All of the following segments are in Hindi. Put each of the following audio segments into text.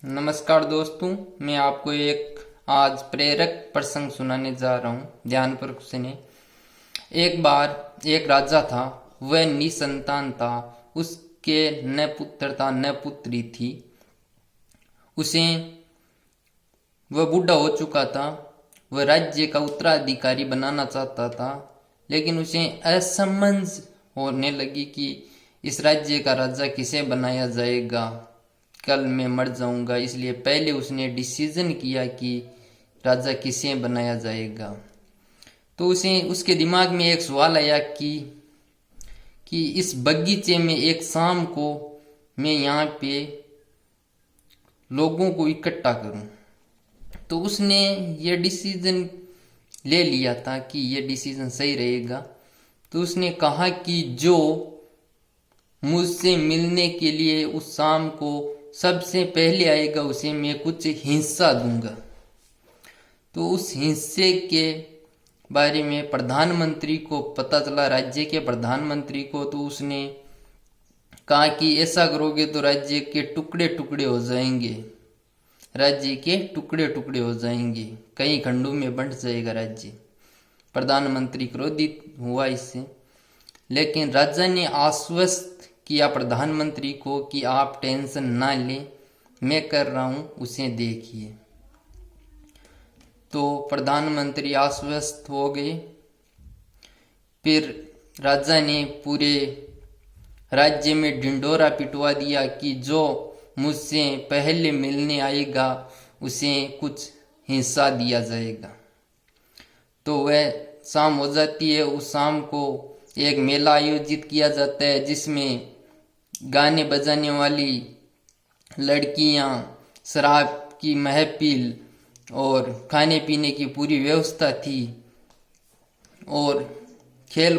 नमस्कार दोस्तों, मैं आपको एक आज प्रेरक प्रसंग सुनाने जा रहा हूँ। ध्यानपूर्वक सुनिए। एक बार एक राजा था। वह निसंतान था। उसके न पुत्र था न पुत्री थी। उसे वह बूढ़ा हो चुका था। वह राज्य का उत्तराधिकारी बनाना चाहता था, लेकिन उसे असमंज होने लगी कि इस राज्य का राजा किसे बनाया जाएगा। कल मैं मर जाऊंगा, इसलिए पहले उसने डिसीजन किया कि राजा किसे बनाया जाएगा। तो उसे उसके दिमाग में एक सवाल आया कि इस बगीचे में एक शाम को मैं यहाँ पे लोगों को इकट्ठा करूं। तो उसने ये डिसीजन ले लिया था कि ये डिसीजन सही रहेगा। तो उसने कहा कि जो मुझसे मिलने के लिए उस शाम को सबसे पहले आएगा उसे मैं कुछ हिस्सा दूंगा। तो उस हिस्से के बारे में प्रधानमंत्री को पता चला, राज्य के प्रधानमंत्री को। तो उसने कहा कि ऐसा करोगे तो राज्य के टुकड़े टुकड़े हो जाएंगे, राज्य के टुकड़े टुकड़े हो जाएंगे, कई खंडों में बंट जाएगा राज्य। प्रधानमंत्री क्रोधित हुआ इससे, लेकिन राजा ने आश्वस्त किया प्रधानमंत्री को कि आप टेंशन ना लें, मैं कर रहा हूं, उसे देखिए। तो प्रधानमंत्री आश्वस्त हो गए। फिर राजा ने पूरे राज्य में ढिंढोरा पिटवा दिया कि जो मुझसे पहले मिलने आएगा उसे कुछ हिस्सा दिया जाएगा। तो वह शाम हो जाती है। उस शाम को एक मेला आयोजित किया जाता है, जिसमें गाने बजाने वाली लड़कियां, शराब की महफिल और खाने पीने की पूरी व्यवस्था थी, और खेल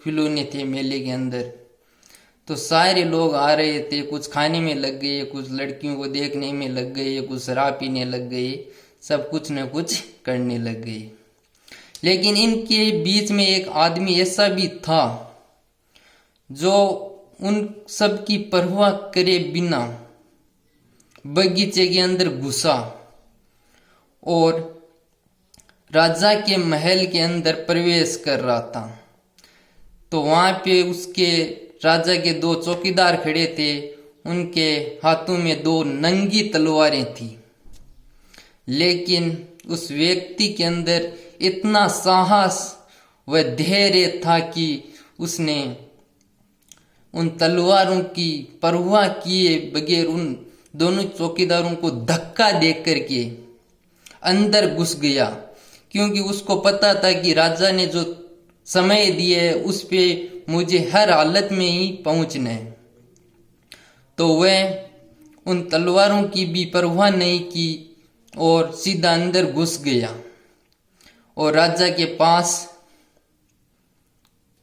खिलौने थे मेले के अंदर। तो सारे लोग आ रहे थे, कुछ खाने में लग गए, कुछ लड़कियों को देखने में लग गए, कुछ शराब पीने लग गए, सब कुछ न कुछ करने लग गए। लेकिन इनके बीच में एक आदमी ऐसा भी था जो उन सब की परवाह करे बिना बगीचे के अंदर घुसा और राजा के महल के अंदर प्रवेश कर रहा था। तो वहां पे उसके राजा के दो चौकीदार खड़े थे। उनके हाथों में दो नंगी तलवारें थी। लेकिन उस व्यक्ति के अंदर इतना साहस व धैर्य था कि उसने उन तलवारों की परवाह किए बगैर उन दोनों चौकीदारों को धक्का दे करके अंदर घुस गया, क्योंकि उसको पता था कि राजा ने जो समय दिया है उस पे मुझे हर हालत में ही पहुंचना है। तो वह उन तलवारों की भी परवाह नहीं की और सीधा अंदर घुस गया और राजा के पास,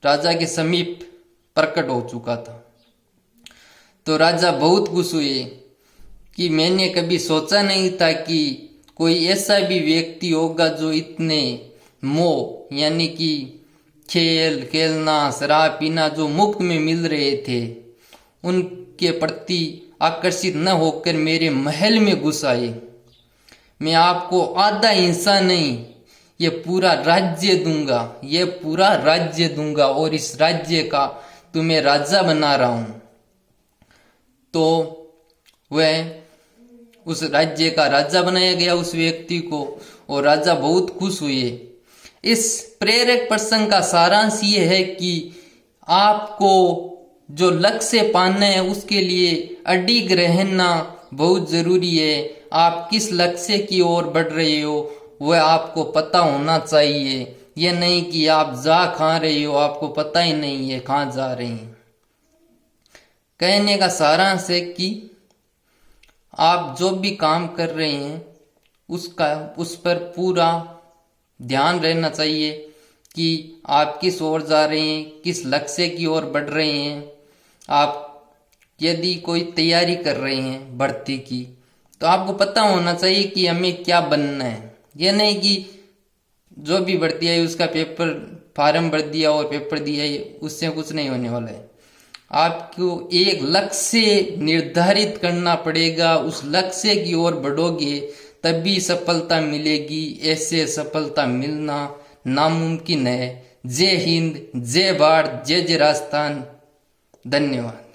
राजा के समीप प्रकट हो चुका था। तो राजा बहुत खुश हुए कि मैंने कभी सोचा नहीं था कि कोई ऐसा भी व्यक्ति होगा जो इतने मोह, यानी कि खेल खेलना, शराब पीना जो मुफ्त में मिल रहे थे, उनके प्रति आकर्षित न होकर मेरे महल में घुस आए। मैं आपको आधा हिस्सा नहीं, ये पूरा राज्य दूंगा, ये पूरा राज्य दूंगा और इस राज्य का तुम्हें राजा बना रहा हूं। तो वह उस राज्य का राजा बनाया गया उस व्यक्ति को, और राजा बहुत खुश हुए। इस प्रेरक प्रसंग का सारांश ये है कि आपको जो लक्ष्य पाना है उसके लिए अडिग रहना बहुत जरूरी है। आप किस लक्ष्य की ओर बढ़ रहे हो वह आपको पता होना चाहिए। यह नहीं कि आप जा कहाँ रहे हो, आपको पता ही नहीं है कहाँ जा रहे हैं। कहने का सारांश है कि आप जो भी काम कर रहे हैं उस पर पूरा ध्यान रहना चाहिए कि आप किस ओर जा रहे हैं, किस लक्ष्य की ओर बढ़ रहे हैं। आप यदि कोई तैयारी कर रहे हैं भर्ती की, तो आपको पता होना चाहिए कि हमें क्या बनना है। यह नहीं कि जो भी भर्ती आई उसका पेपर फॉर्म भर दिया और पेपर दिया, उससे कुछ नहीं होने वाला है। आपको एक लक्ष्य निर्धारित करना पड़ेगा, उस लक्ष्य की ओर बढ़ोगे तभी सफलता मिलेगी, ऐसे सफलता मिलना नामुमकिन है। जय हिंद, जय भारत, जय जय राजस्थान। धन्यवाद।